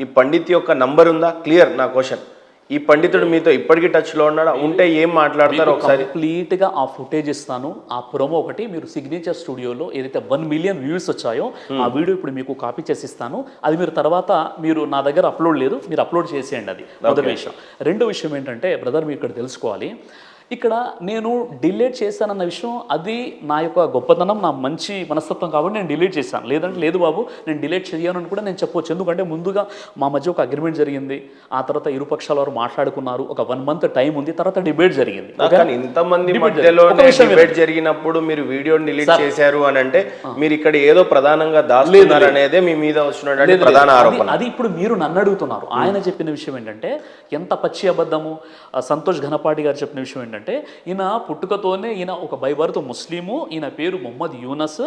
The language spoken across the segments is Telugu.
ఈ పండిత్ యొక్క నంబర్ ఉందా? క్లియర్ నా క్వశ్చన్. ఈ పండితుడు మీతో ఇప్పటికీ టచ్లో ఉన్నాడా? ఉంటే ఏం మాట్లాడతారు ఒకసారి? కంప్లీట్గా ఆ ఫుటేజ్ ఇస్తాను. ఆ ప్రోమో ఒకటి మీరు సిగ్నేచర్ స్టూడియోలో ఏదైతే 1 మిలియన్ వ్యూస్ వచ్చాయో ఆ వీడియో ఇప్పుడు మీకు కాపీ చేసి ఇస్తాను. అది మీరు తర్వాత మీరు నా దగ్గర అప్లోడ్ లేదు, మీరు అప్లోడ్ చేసేయండి. అది మొదటి విషయం. రెండో విషయం ఏంటంటే బ్రదర్ మీరు ఇక్కడ తెలుసుకోవాలి, ఇక్కడ నేను డిలీట్ చేశానన్న విషయం అది నా యొక్క గొప్పతనం, నా మంచి మనస్తత్వం కాబట్టి నేను డిలీట్ చేశాను. లేదంటే లేదు బాబు నేను డిలీట్ చేయను అని కూడా నేను చెప్పొచ్చు. ఎందుకంటే ముందుగా మా మధ్య ఒక అగ్రిమెంట్ జరిగింది, ఆ తర్వాత ఇరుపక్షాల వారు మాట్లాడుకున్నారు, ఒక 1 మంత్ టైం ఉంది, తర్వాత డిబేట్ జరిగింది. ఇంతమంది మధ్యలో డిబేట్ జరిగినప్పుడు మీరు వీడియోని డిలీట్ చేశారు అని అంటే మీరు ఇక్కడ ఏదో ప్రధానంగా దాస్తున్నారు అనేదే మీ మీద వస్తున్నటువంటి ప్రధాన ఆరోపణ. అది ఇప్పుడు మీరు నన్ను అడుగుతున్నారు. ఆయన చెప్పిన విషయం ఏంటంటే ఎంత పచ్చి అబద్ధము. సంతోష్ ఘనపాటి గారు చెప్పిన విషయం ఏంటంటే ఈయన పుట్టుకతోనే ఈయన ఒక బైబర్త్ ముస్లిము, ఈయన పేరు మొహమ్మద్ యూనస్,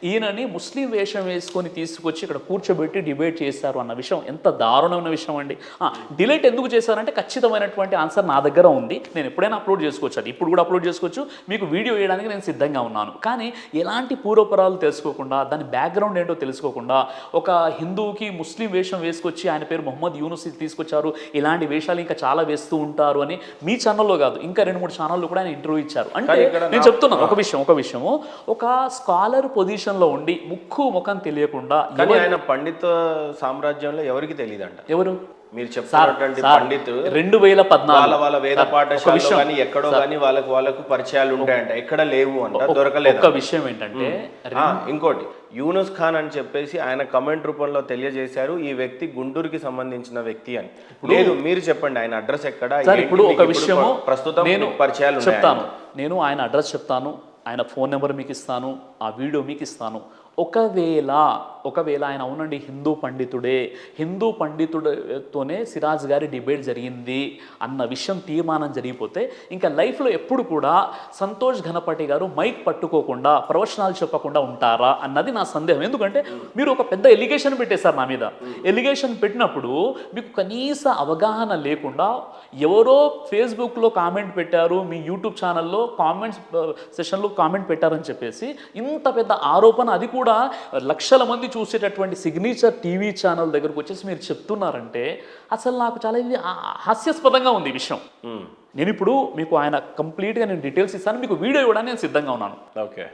ఈయనని ముస్లిం వేషం వేసుకొని తీసుకొచ్చి ఇక్కడ కూర్చోబెట్టి డిబేట్ చేశారు అన్న విషయం ఎంత దారుణమైన విషయం అండి. డిలీట్ ఎందుకు చేశారంటే ఖచ్చితమైనటువంటి ఆన్సర్ నా దగ్గర ఉంది, నేను ఎప్పుడైనా అప్లోడ్ చేసుకోవచ్చు, అది ఇప్పుడు కూడా అప్లోడ్ చేసుకోవచ్చు, మీకు వీడియో వేయడానికి నేను సిద్ధంగా ఉన్నాను. కానీ ఎలాంటి పూర్వపరాలు తెలుసుకోకుండా, దాని బ్యాక్గ్రౌండ్ ఏంటో తెలుసుకోకుండా ఒక హిందువుకి ముస్లిం వేషం వేసుకొచ్చి ఆయన పేరు మొహమ్మద్ యూనస్ తీసుకొచ్చారు, ఇలాంటి వేషాలు ఇంకా చాలా వేస్తూ ఉంటారు అని మీ ఛానల్లో కాదు ఇంకా 2-3 ఛానళ్ళు కూడా ఆయన ఇంటర్వ్యూ ఇచ్చారు. అంటే నేను చెప్తున్నాను ఒక విషయము ఒక స్కాలర్ పొజిషన్లో ఉండి ముఖం తెలియకుండా ఆయన పండిత సామ్రాజ్యంలో ఎవరికి తెలియదంట. ఎవరు మీరు చెప్తున్నటువంటి పండిత్ 2014 వాళ్ళ వేద పాఠశాలలో కానీ ఎక్కడో కానీ వాళ్ళకు పరిచయాలు ఉంటాయంట, ఎక్కడ లేవు అంట, దొరకలేదు. ఒక విషయం ఏంటంటే ఇంకోటి యూనుస్ ఖాన్ అని చెప్పేసి ఆయన కమెంట్ రూపంలో తెలియజేశారు ఈ వ్యక్తి గుంటూరుకి సంబంధించిన వ్యక్తి అని. లేదు మీరు చెప్పండి ఆయన అడ్రస్ ఎక్కడ? ఇప్పుడు ఒక విషయము ప్రస్తుతం నేను పరిచయాలు చెప్తాను, నేను ఆయన అడ్రస్ చెప్తాను, ఆయన ఫోన్ నెంబర్ మీకు ఇస్తాను, ఆ వీడియో మీకు ఇస్తాను. ఒకవేళ ఆయన అవునండి హిందూ పండితుడితోనే సిరాజ్ గారి డిబేట్ జరిగింది అన్న విషయం తీర్మానం జరిగిపోతే ఇంకా లైఫ్లో ఎప్పుడు కూడా సంతోష్ ఘనపాటి గారు మైక్ పట్టుకోకుండా ప్రవచనాలు చెప్పకుండా ఉంటారా అన్నది నా సందేహం. ఎందుకంటే మీరు ఒక పెద్ద ఎలిగేషన్ పెట్టేశారు నా మీద. ఎలిగేషన్ పెట్టినప్పుడు మీకు కనీస అవగాహన లేకుండా ఎవరో ఫేస్బుక్లో కామెంట్ పెట్టారు, మీ యూట్యూబ్ ఛానల్లో కామెంట్స్ సెషన్లో కామెంట్ పెట్టారని చెప్పేసి ఇంత పెద్ద ఆరోపణ, అది కూడా లక్షల మంది చూసేటటువంటి సిగ్నేచర్ టీవీ ఛానల్ దగ్గరకు వచ్చేసి మీరు చెప్తున్నారంటే అసలు నాకు చాలా ఇది హాస్యాస్పదంగా ఉంది ఈ విషయం. నేను ఇప్పుడు మీకు ఆయన కంప్లీట్గా నేను డీటెయిల్స్ ఇస్తాను, మీకు వీడియో ఇవ్వడానికి నేను సిద్ధంగా ఉన్నాను.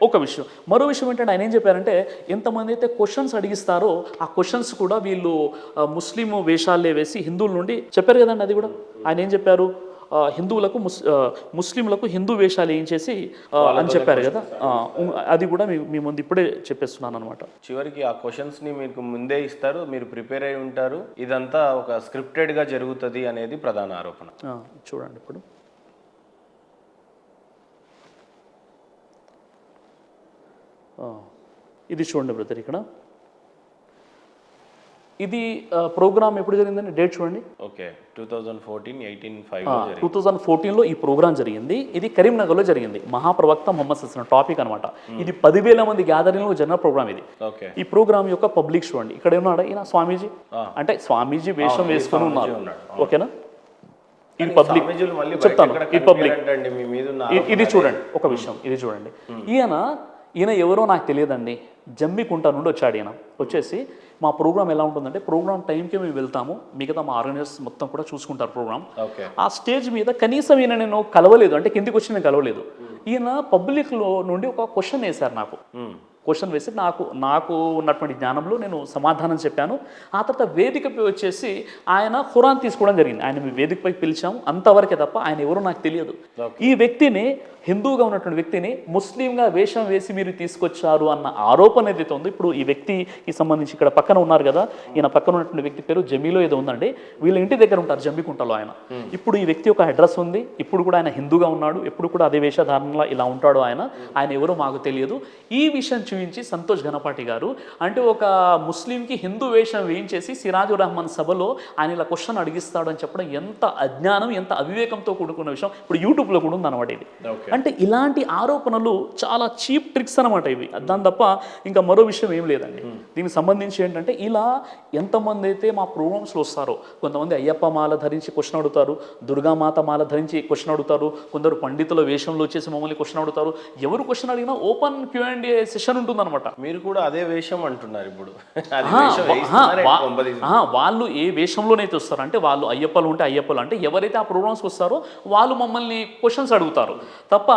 ఒక విషయం. మరో విషయం ఏంటంటే ఆయన ఏం చెప్పారంటే ఎంతమంది అయితే క్వశ్చన్స్ అడిగిస్తారో ఆ క్వశ్చన్స్ కూడా వీళ్ళు ముస్లిం వేషాలే వేసి హిందువుల నుండి చెప్పారు కదండి. అది కూడా ఆయన ఏం చెప్పారు, హిందువులకు ముస్లింలకు హిందూ వేషాలు ఏం చేసి అని చెప్పారు కదా. అది కూడా మీ ముందు ఇప్పుడే చెప్పేస్తున్నాను అనమాట. చివరికి ఆ క్వశ్చన్స్ని మీకు ముందే ఇస్తారు, మీరు ప్రిపేర్ అయి ఉంటారు, ఇదంతా ఒక స్క్రిప్టెడ్గా జరుగుతుంది అనేది ప్రధాన ఆరోపణ. చూడండి ఇప్పుడు ఇది చూడండి బ్రదర్, ఇక్కడ ఇది ప్రోగ్రామ్ ఎప్పుడు జరిగిందండి, డేట్ చూడండి. ఓకే 2014లో ఈ ప్రోగ్రామ్ జరిగింది. ఇది కరీంనగర్లో జరిగింది. మహాప్రవక్త మొహమ్మద్ సల్లాం టాపిక్ అనమాట. ఇది 10,000 మంది గ్యాదరింగ్లో జరిగిన ప్రోగ్రామ్ ఇది. ఈ ప్రోగ్రామ్ యొక్క పబ్లిక్ చూడండి, ఇక్కడ ఏమన్నాడు ఈయన స్వామీజీ, అంటే స్వామీజీ వేషం వేసుకొని ఉన్నారు. ఓకేనా, ఇది పబ్లిక్ చెప్తాను, ఇది పబ్లిక్. ఇది చూడండి ఒక విషయం, ఇది చూడండి. ఈయన ఎవరో నాకు తెలియదండి, జమ్మికుంట నుండి వచ్చాడు. ఈయన వచ్చేసి మా ప్రోగ్రామ్ ఎలా ఉంటుందంటే ప్రోగ్రామ్ టైంకి మేము వెళ్తాము, మిగతా మా ఆర్గనైజర్స్ మొత్తం కూడా చూసుకుంటారు ప్రోగ్రామ్. ఆ స్టేజ్ మీద కనీసం ఈయన నేను కలవలేదు, అంటే కిందికి వచ్చి నేను కలవలేదు. ఈయన పబ్లిక్లో నుండి ఒక క్వశ్చన్ వేశారు నాకు. క్వశ్చన్ వేసి నాకు ఉన్నటువంటి జ్ఞానంలో నేను సమాధానం చెప్పాను. ఆ తర్వాత వేదికపై వచ్చేసి ఆయన ఖురాన్ తీసుకోవడం జరిగింది. ఆయన మీ వేదికపై పిలిచాము, అంతవరకే తప్ప ఆయన ఎవరో నాకు తెలియదు. ఈ వ్యక్తిని, హిందూగా ఉన్నటువంటి వ్యక్తిని ముస్లింగా వేషం వేసి మీరు తీసుకొచ్చారు అన్న ఆరోపణ ఏదైతే ఉందో, ఇప్పుడు ఈ వ్యక్తికి సంబంధించి ఇక్కడ పక్కన ఉన్నారు కదా, ఈయన పక్కన ఉన్నటువంటి వ్యక్తి పేరు జమీలో ఏదో ఉందండి, వీళ్ళ ఇంటి దగ్గర ఉంటారు జమ్మికుంటలో ఆయన. ఇప్పుడు ఈ వ్యక్తి ఒక అడ్రస్ ఉంది, ఇప్పుడు కూడా ఆయన హిందూగా ఉన్నాడు, ఎప్పుడు కూడా అదే వేషధారణలో ఇలా ఉంటాడు ఆయన ఎవరో మాకు తెలియదు. ఈ విషయం చూపించి సంతోష్ ఘనపాటి గారు అంటే ఒక ముస్లింకి హిందూ వేషం వేయించేసి సిరాజుర్ రహమాన్ సభలో ఆయన ఇలా క్వశ్చన్ అడిగిస్తాడు అని చెప్పడం ఎంత అజ్ఞానం, ఎంత అవివేకంతో కూడుకున్న విషయం. ఇప్పుడు యూట్యూబ్లో కూడా ఉంది అనమాట ఇది. అంటే ఇలాంటి ఆరోపణలు చాలా చీప్ ట్రిక్స్ అనమాట ఇవి, దాని తప్ప ఇంకా మరో విషయం ఏం లేదండి. దీనికి సంబంధించి ఏంటంటే ఇలా ఎంతమంది అయితే మా ప్రోగ్రామ్స్లో వస్తారో, కొంతమంది అయ్యప్ప మాల ధరించి క్వశ్చన్ అడుగుతారు, దుర్గామాత మాల ధరించి క్వశ్చన్ అడుగుతారు, కొందరు పండితుల వేషంలో వచ్చేసి మమ్మల్ని క్వశ్చన్ అడుగుతారు. ఎవరు క్వశ్చన్ అడిగినా ఓపెన్ Q&A సెషన్ ఉంటుందన్నమాట. మీరు కూడా అదే వేషం అంటున్నారు ఇప్పుడు. అది వేషం వేయిస్తున్నారా ఏంటి కొంపదీసి? వాళ్ళు ఏ వేషంలోనైతే వస్తారు అంటే వాళ్ళు అయ్యప్పలు ఉంటే అయ్యప్పలు అంటే ఎవరైతే ఆ ప్రోగ్రామ్స్కి వస్తారో వాళ్ళు మమ్మల్ని క్వశ్చన్స్ అడుగుతారు తప్ప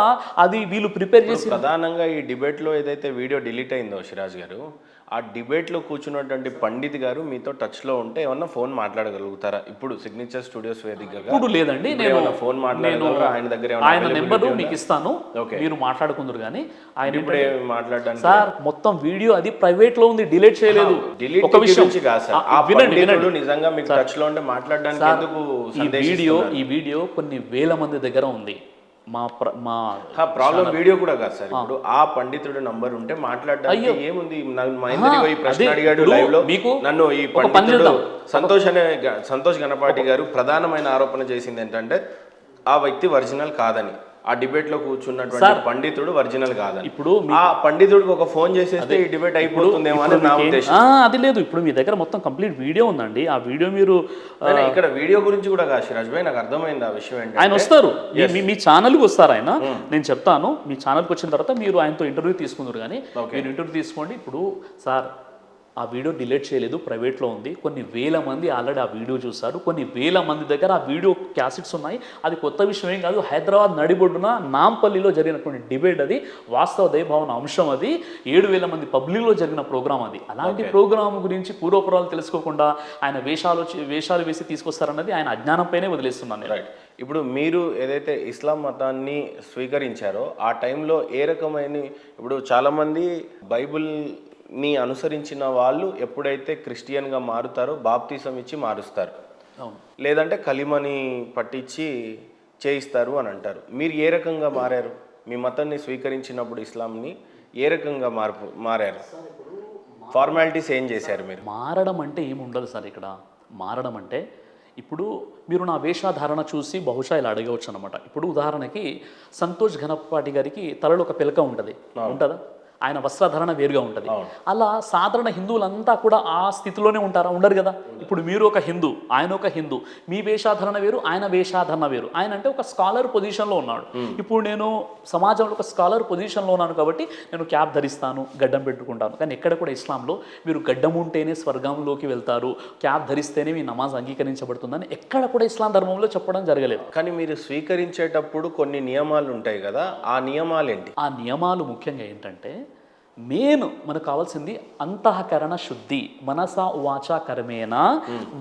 అది వీళ్ళు ప్రిపేర్ చేసి. ప్రధానంగా ఈ డిబేట్లో ఏదైతే వీడియో డిలీట్ అయిందో సిరాజ్ గారు, ఆ డిబేట్లో కూర్చున్నటువంటి పండిత్ గారు మీతో టచ్లో ఉంటే ఏమన్నా ఫోన్ మాట్లాడగలుగుతారా ఇప్పుడు సిగ్నేచర్ స్టూడియోస్ వేదికగా? ఇప్పుడు లేదండి, నేను ఫోన్ మాట్లాడగలరా? ఆయన దగ్గర ఆయన నెంబరు మీకు ఇస్తాను, మీరు మాట్లాడుకుందరు. కానీ ఆయన ఇప్పుడే మాట్లాడడానికి సార్ మొత్తం వీడియో అది ప్రైవేట్ లో ఉంది, డిలీట్ చేయలేదు. ఒక విషయం వినండి, నిజంగా మీకు టచ్ లో ఉంటే మాట్లాడడానికి ఎందుకు? ఈ వీడియో కొన్ని వేల మంది దగ్గర ఉంది. మా ప్రాబ్లం వీడియో కూడా కాదు సార్. ఇప్పుడు ఆ పండితుడు నంబర్ ఉంటే మాట్లాడడానికి ఏముంది? మహేంద్ర ఈ ప్రశ్న అడిగాడు లైవ్ లో, నన్ను ఈ పండితుడు సంతోష్ గణపాటి గారు ప్రధానమైన ఆరోపణ చేసింది ఏంటంటే ఆ వ్యక్తి ఒరిజినల్ కాదని. ఆ డిబేట్ లో కూర్చున్నటువంటి పండితుడు ఒరిజినల్ కాదని. ఇప్పుడు ఆ పండితుడికి ఒక ఫోన్ చేసేస్తే ఈ డిబేట్ అయిపోతుందేమో అని నా ఉద్దేశం. అది లేదు, ఇప్పుడు మీ దగ్గర మొత్తం కంప్లీట్ వీడియో ఉందండి. ఆ వీడియో మీరు ఇక్కడ వీడియో గురించి కూడా కాదు సిరాజ్ భాయ్, నాకు అర్థమైంది ఆ విషయం ఏంటి. ఆయన వస్తారు, మీ ఛానల్కి వస్తారు ఆయన. నేను చెప్తాను, మీ ఛానల్కి వచ్చిన తర్వాత మీరు ఆయనతో ఇంటర్వ్యూ తీసుకుందరు. కానీ మీరు ఇంటర్వ్యూ తీసుకోండి. ఇప్పుడు సార్ ఆ వీడియో డిలీట్ చేయలేదు, ప్రైవేట్లో ఉంది. కొన్ని వేల మంది ఆల్రెడీ ఆ వీడియో చూస్తారు. కొన్ని వేల మంది దగ్గర ఆ వీడియో క్యాసెట్స్ ఉన్నాయి. అది కొత్త విషయం ఏం కాదు. హైదరాబాద్ నడిబొడ్డున నాంపల్లిలో జరిగినటువంటి డిబేట్ అది, వాస్తవ దైవభావన అంశం అది. 7,000 మంది పబ్లిక్లో జరిగిన ప్రోగ్రామ్ అది. అలాంటి ప్రోగ్రామ్ గురించి పూర్వపురాలు తెలుసుకోకుండా ఆయన వేషాలు వేసి తీసుకొస్తారన్నది ఆయన అజ్ఞానంపైనే వదిలేస్తున్నాను. రైట్. ఇప్పుడు మీరు ఏదైతే ఇస్లాం మతాన్ని స్వీకరించారో ఆ టైంలో ఏ రకమైన, ఇప్పుడు చాలామంది బైబిల్ని అనుసరించిన వాళ్ళు ఎప్పుడైతే క్రిస్టియన్గా మారుతారో బాప్తిసం ఇచ్చి మారుస్తారు, లేదంటే కలిమని పట్టించి చేయిస్తారు అని అంటారు. మీరు ఏ రకంగా మారారు? మీ మతాన్ని స్వీకరించినప్పుడు ఇస్లాంని ఏ రకంగా మారారు? ఫార్మాలిటీస్ ఏం చేశారు మీరు? మారడం అంటే ఏముండదు సార్ ఇక్కడ. మారడం అంటే ఇప్పుడు మీరు నా వేషధారణ చూసి బహుశా ఇలా అడగవచ్చు అనమాట. ఇప్పుడు ఉదాహరణకి సంతోష్ గణపాటి గారికి తలలో ఒక పిలక ఉంటుంది, ఉంటుందా? ఆయన వస్త్రధారణ వేరుగా ఉంటుంది. అలా సాధారణ హిందువులంతా కూడా ఆ స్థితిలోనే ఉంటారా? ఉండరు కదా. ఇప్పుడు మీరు ఒక హిందూ, ఆయన ఒక హిందూ, మీ వేషాధారణ వేరు, ఆయన వేషాధారణ వేరు. ఆయన అంటే ఒక స్కాలర్ పొజిషన్లో ఉన్నాడు. ఇప్పుడు నేను సమాజంలో ఒక స్కాలర్ పొజిషన్లో ఉన్నాను కాబట్టి నేను క్యాప్ ధరిస్తాను, గడ్డం పెట్టుకుంటాను. కానీ ఎక్కడ కూడా ఇస్లాంలో మీరు గడ్డం ఉంటేనే స్వర్గంలోకి వెళ్తారు, క్యాప్ ధరిస్తేనే మీ నమాజ్ అంగీకరించబడుతుందని ఎక్కడ కూడా ఇస్లాం ధర్మంలో చెప్పడం జరగలేదు. కానీ మీరు స్వీకరించేటప్పుడు కొన్ని నియమాలు ఉంటాయి కదా, ఆ నియమాలు ఏంటి? ఆ నియమాలు ముఖ్యంగా ఏంటంటే, మనకు కావాల్సింది అంతఃకరణ శుద్ధి, మనస వాచ కర్మేనా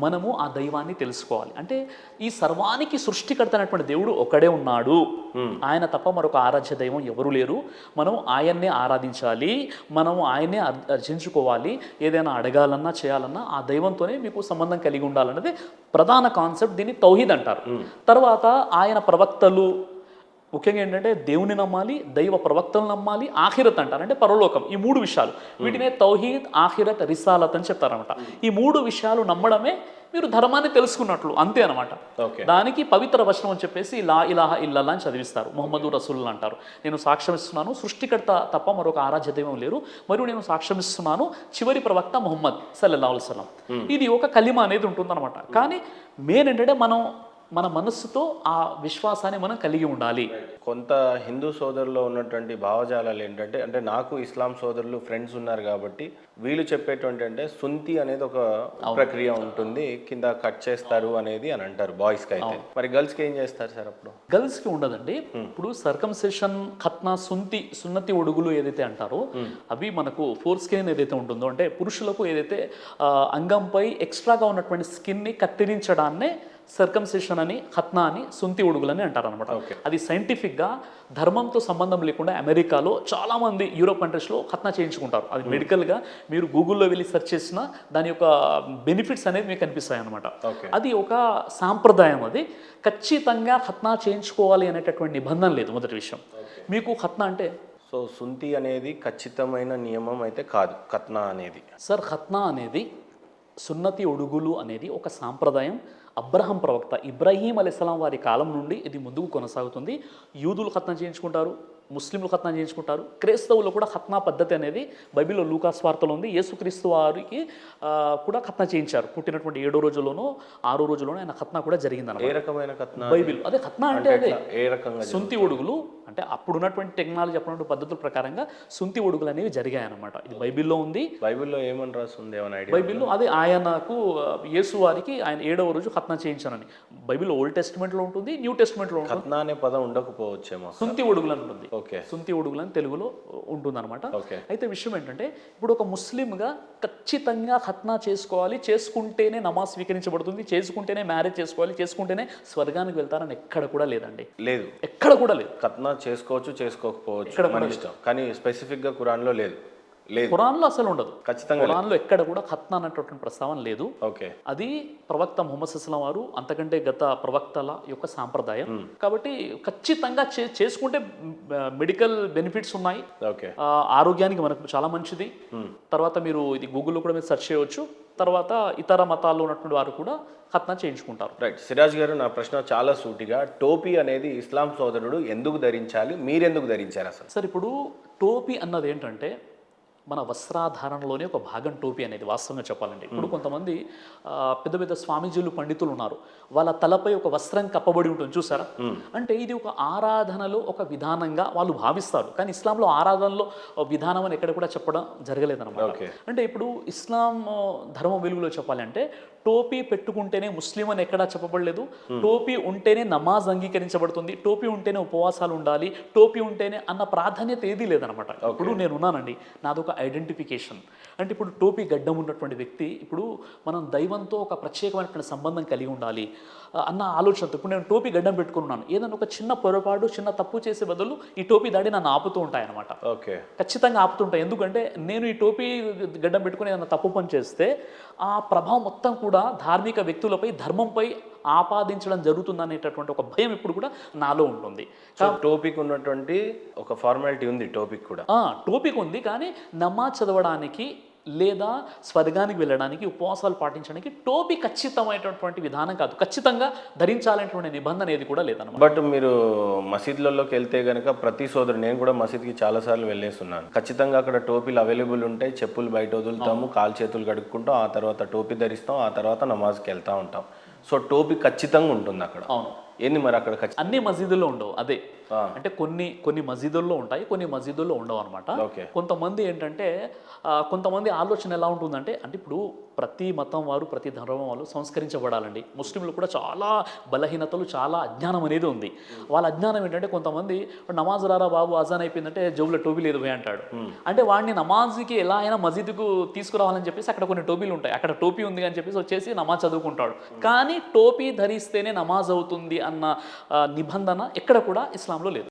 మనము ఆ దైవాన్ని తెలుసుకోవాలి. అంటే ఈ సర్వానికి సృష్టికర్త అయినటువంటి దేవుడు ఒకడే ఉన్నాడు, ఆయన తప్ప మరొక ఆరాధ్య దైవం ఎవరు లేరు. మనం ఆయన్నే ఆరాధించాలి, మనం ఆయన్నే అర్చించుకోవాలి. ఏదైనా అడగాలన్నా చేయాలన్నా ఆ దైవంతోనే మీకు సంబంధం కలిగి ఉండాలన్నది ప్రధాన కాన్సెప్ట్. దీన్ని తౌహీద్ అంటారు. తర్వాత ఆయన ప్రవక్తలు, ముఖ్యంగా ఏంటంటే దేవుని నమ్మాలి, దైవ ప్రవక్తలు నమ్మాలి, ఆఖిరత్ అంటారు అంటే పరలోకం. ఈ 3 విషయాలు, వీటినే తౌహీద్, ఆఖిరత్, రిసాలత్ అని చెప్తారనమాట. ఈ 3 విషయాలు నమ్మడమే మీరు ధర్మాన్ని తెలుసుకున్నట్లు, అంతే అనమాట. దానికి పవిత్ర వచనం అని చెప్పేసి లా ఇలాహ ఇల్లల్లా అని చదివిస్తారు, ముహమ్మదు రసూలుల్లాహ్ అంటారు. నేను సాక్ష్యం ఇస్తున్నాను సృష్టికర్త తప్ప మరొక ఆరాధ్య దైవం లేరు, మరియు నేను సాక్ష్యం ఇస్తున్నాను చివరి ప్రవక్త ముహమ్మద్ సల్లల్లాహు అలైహి వసల్లం. ఇది ఒక కలిమ అనేది ఉంటుందన్నమాట. కానీ మెయిన్ ఏంటంటే మన మనస్సుతో ఆ విశ్వాసాన్ని మనం కలిగి ఉండాలి. కొంత హిందూ సోదరుల్లో ఉన్నటువంటి భావజాలాలు ఏంటంటే, అంటే నాకు ఇస్లాం సోదరులు ఫ్రెండ్స్ ఉన్నారు కాబట్టి వీళ్ళు చెప్పేటువంటి అంటే సుంతి అనేది ఒక ప్రక్రియ ఉంటుంది, కింద కట్ చేస్తారు అనేది అని అంటారు బాయ్స్కి. అయితే మరి గర్ల్స్కి ఏం చేస్తారు సార్? అప్పుడు గర్ల్స్కి ఉండదండి. ఇప్పుడు సర్కంసెషన్, ఖత్నా, సున్నతి ఒడుగులు ఏదైతే అంటారో అవి మనకు ఫోర్ స్కిన్ ఏదైతే ఉంటుందో, అంటే పురుషులకు ఏదైతే అంగంపై ఎక్స్ట్రాగా ఉన్నటువంటి స్కిన్ని కత్తిరించడాన్నే సర్కంసెషన్ అని, ఖత్నా అని, సుంతి ఉడుగులని అంటారు అనమాట. అది సైంటిఫిక్గా ధర్మంతో సంబంధం లేకుండా అమెరికాలో చాలామంది యూరోప్ కంట్రీస్లో ఖత్నా చేయించుకుంటారు. అది మెడికల్గా మీరు గూగుల్లో వెళ్ళి సెర్చ్ చేసినా దాని యొక్క బెనిఫిట్స్ అనేది మీకు కనిపిస్తాయి అనమాట. అది ఒక సాంప్రదాయం. అది ఖచ్చితంగా ఖత్నా చేయించుకోవాలి అనేటటువంటి నిబంధన లేదు. మొదటి విషయం, మీకు ఖత్నా అంటే సో సుంతి అనేది ఖచ్చితమైన నియమం అయితే కాదు. ఖత్నా అనేది సార్, ఖత్నా అనేది, సున్నతి ఒడుగులు అనేది ఒక సాంప్రదాయం. అబ్రహం ప్రవక్త ఇబ్రాహీం అలైహిస్సలాం వారి కాలం నుండి ఇది ముందుకు కొనసాగుతుంది. యూదులు ఖత్నా చేయించుకుంటారు, ముస్లింలు ఖత్నా చేయించుకుంటారు, క్రైస్తవులు కూడా ఖత్నా పద్ధతి అనేది బైబిల్లో లూకాస్ వార్తలో ఉంది. యేసుక్రీస్తు వారికి కూడా ఖత్నా చేయించారు. పుట్టినటువంటి 7వ రోజులోనో 6వ రోజులోనో ఆయన ఖత్నా కూడా జరిగిందన్నమాట. ఏ రకమైన కథన? బైబిల్ అదే ఖత్నా అంటే అదే ఏ రకంగా? సుంతి ఒడుగులు అంటే అప్పుడు ఉన్నటువంటి టెక్నాలజీ అప్పుడున్నటువంటి పద్ధతుల ప్రకారంగా సుంతి ఒడుగులు అనేవి జరిగాయి అన్నమాట. ఇది బైబిల్లో ఉంది. బైబిల్లో ఏమని రాస్తుంది, ఏమైనా ఐడియా? బైబిల్లో అదే ఆయనకు యేసు వారికి ఆయన 7వ రోజు ఖత్నా చేయించానని బైబిల్ ఓల్డ్ టెస్ట్మెంట్లో ఉంటుంది, న్యూ టెస్ట్మెంట్లో ఉంటుంది. ఖత్నా అనే పదం ఉండకపోవచ్చేమో. సుంతి ఒడుగులు అని ఉంటుంది. ఓకే. సుంతి ఒడుగులు అని తెలుగులో ఉంటుందన్నమాట. ఓకే. అయితే విషయం ఏంటంటే ఇప్పుడు ఒక ముస్లింగా ఖచ్చితంగా ఖత్నా చేసుకోవాలి, చేసుకుంటేనే నమాజ్ స్వీకరించబడుతుంది, చేసుకుంటేనే మ్యారేజ్ చేసుకోవాలి, చేసుకుంటేనే స్వర్గానికి వెళ్తారని ఎక్కడ కూడా లేదండి. లేదు, ఎక్కడ కూడా లేదు. ఖత్నా చేసుకోవచ్చు, చేసుకోకపోవచ్చు, మన ఇష్టం. కానీ స్పెసిఫిక్ గా ఖురాన్లో లేదు. లేదు, ఖురాన్లో అసలు ఉండదు. ఖచ్చితంగా ఖురాన్లో ఎక్కడ కూడా ఖత్నా అన్నటువంటి ప్రస్తావన లేదు. ఓకే. అది ప్రవక్త ముహమ్మద్ సల్లం వారు అంతకంటే గత ప్రవక్తల యొక్క సాంప్రదాయం. కాబట్టి ఖచ్చితంగా చేసుకుంటే మెడికల్ బెనిఫిట్స్ ఉన్నాయి. ఓకే. ఆరోగ్యానికి మనకు చాలా మంచిది. తర్వాత మీరు ఇది గూగుల్లో కూడా మీరు సెర్చ్ చేయవచ్చు. తర్వాత ఇతర మతాల్లో ఉన్నటువంటి వారు కూడా ఖత్నా చేయించుకుంటారు. రైట్. సిరాజ్ గారు, నా ప్రశ్న చాలా సూటిగా, టోపీ అనేది ఇస్లాం సోదరుడు ఎందుకు ధరించాలి, మీరెందుకు ధరించారు అసలు? సార్, ఇప్పుడు టోపీ అన్నది ఏంటంటే మన వస్త్రాధారణలోనే ఒక భాగం టోపీ అనేది, వాస్తవంగా చెప్పాలంటే. ఇప్పుడు కొంతమంది పెద్ద పెద్ద స్వామీజీలు, పండితులు ఉన్నారు, వాళ్ళ తలపై ఒక వస్త్రం కప్పబడి ఉంటుంది, చూసారా? అంటే ఇది ఒక ఆరాధనలో ఒక విధానంగా వాళ్ళు భావిస్తారు. కానీ ఇస్లాంలో ఆరాధనలో విధానం అని ఎక్కడ కూడా చెప్పడం జరగలేదన్నమాట. అంటే ఇప్పుడు ఇస్లాం ధర్మం వెలుగులో చెప్పాలంటే టోపీ పెట్టుకుంటేనే ముస్లిం అని ఎక్కడా చెప్పబడలేదు. టోపీ ఉంటేనే నమాజ్ అంగీకరించబడుతుంది, టోపీ ఉంటేనే ఉపవాసాలు ఉండాలి, టోపీ ఉంటేనే అన్న ప్రాధాన్యత ఏదీ లేదనమాట. ఇప్పుడు నేను ఉన్నానండి, నాదొక ఐడెంటిఫికేషన్. అంటే ఇప్పుడు టోపీ గడ్డం ఉన్నటువంటి వ్యక్తి, ఇప్పుడు మనం దైవంతో ఒక ప్రత్యేకమైనటువంటి సంబంధం కలిగి ఉండాలి అన్న ఆలోచనతో ఇప్పుడు నేను టోపీ గడ్డం పెట్టుకున్నాను. ఏదైనా ఒక చిన్న పొరపాటు, చిన్న తప్పు చేసే బదులు ఈ టోపీ దాడి నన్ను ఆపుతూ ఉంటాయి అనమాట. ఓకే. ఖచ్చితంగా ఆపుతుంటాయి. ఎందుకంటే నేను ఈ టోపీ గడ్డం పెట్టుకుని ఏదైనా తప్పు పని చేస్తే ఆ ప్రభావం మొత్తం కూడా ధార్మిక వ్యక్తులపై, ధర్మంపై ఆపాదించడం జరుగుతుందనేటటువంటి ఒక భయం ఇప్పుడు కూడా నాలో ఉంటుంది. టోపీకి ఉన్నటువంటి ఒక ఫార్మాలిటీ ఉంది, టోపీకి కూడా. టోపీకి ఉంది, కానీ నమాజ్ చదవడానికి లేదా స్వర్గానికి వెళ్ళడానికి, ఉపవాసాలు పాటించడానికి టోపీ ఖచ్చితమైనటువంటి విధానం కాదు. ఖచ్చితంగా ధరించాలనేటువంటి నిబంధన ఏది కూడా లేదన్నమాట. బట్ మీరు మసీదులలోకి వెళ్తే కనుక ప్రతి సోదరు, నేను కూడా మసీద్కి చాలాసార్లు వెళ్ళేస్తున్నాను, ఖచ్చితంగా అక్కడ టోపీలు అవైలబుల్ ఉంటాయి. చెప్పులు బయట వదులుతాము, కాలు చేతులు కడుక్కుంటాం, ఆ తర్వాత టోపీ ధరిస్తాం, ఆ తర్వాత నమాజ్కి వెళ్తూ ఉంటాం. సో టోపీ ఖచ్చితంగా ఉంటుంది అక్కడ. అవును. ఏంది మరి అక్కడ అన్ని మసీదుల్లో ఉండవు. అదే అంటే కొన్ని మసీదుల్లో ఉంటాయి, కొన్ని మసీదుల్లో ఉండవు అనమాట. కొంతమంది ఏంటంటే కొంతమంది ఆలోచన ఎలా ఉంటుందంటే, అంటే ఇప్పుడు ప్రతి మతం వారు, ప్రతి ధర్మం వాళ్ళు సంస్కరించబడాలండి. ముస్లింలు కూడా చాలా బలహీనతలు, చాలా అజ్ఞానం అనేది ఉంది. వాళ్ళ అజ్ఞానం ఏంటంటే, కొంతమంది నమాజ్ రారా బాబు, అజాన్ అయిపోయిందంటే జోబులో టోపీ లేదు పోయి అంటాడు. అంటే వాడిని నమాజ్కి ఎలా అయినా మసీదుకు తీసుకురావాలని చెప్పేసి అక్కడ కొన్ని టోపీలు ఉంటాయి, అక్కడ టోపీ ఉంది అని చెప్పేసి వచ్చేసి నమాజ్ చదువుకుంటాడు. కానీ టోపీ ధరిస్తేనే నమాజ్ అవుతుంది అన్న నిబంధన ఎక్కడ కూడా ఇస్లాంలో లేదు.